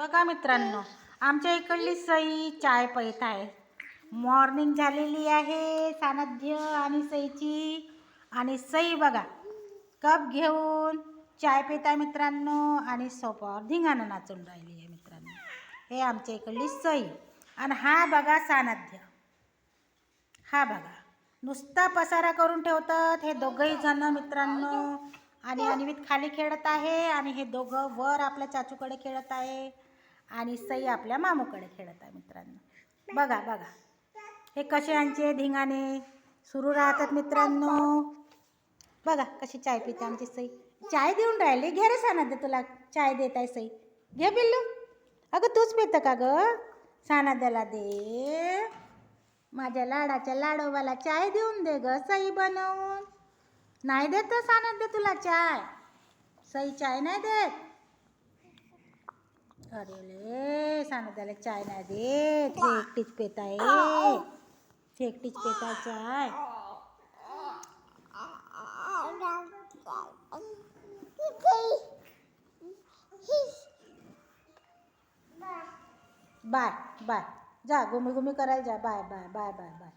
बघा मित्रांनो, आमच्या इकडली सई चाय पीत आहे. मॉर्निंग झालेली आहे. सानध्य आणि सईची. आणि सई बघा कप घेऊन चाय पित आहे मित्रांनो. आणि सोफ्यावर धिंगाणं नाचून राहिली आहे मित्रांनो. हे आमच्या इकडली सई. आणि हा बघा सानध्य. हा बघा नुसता पसारा करून ठेवतात हे दोघंही जण मित्रांनो. आणि अन्वित खाली खेळत आहे आणि हे दोघं वर आपल्या चाचूकडे खेळत आहे. आणि सई आपल्या मामूकडे खेळत आहे मित्रांनो. बघा बघा हे कसे यांचे धिंगाणे सुरू राहतात मित्रांनो. बघा कशी चाय पिते आमची सई. चाय देऊन राहिली. घे रे सानध्य, तुला चाय देत आहे सई. घे पिल्लू. अगं तूच पितं का ग? सानध्याला दे. माझ्या लाडाच्या लाडोबाला चाय देऊन दे ग सई बनवून. नाही देत सानध्य तुला चाय? सई चाय नाही देत. अरे ले सानध्याला चाय नाही देत. हे एकटीच पेत आहे. हे एकटीच पेत आहे चाय. Bye bye. जा घुमी घुमी करायला जा. Bye bye bye bye bye.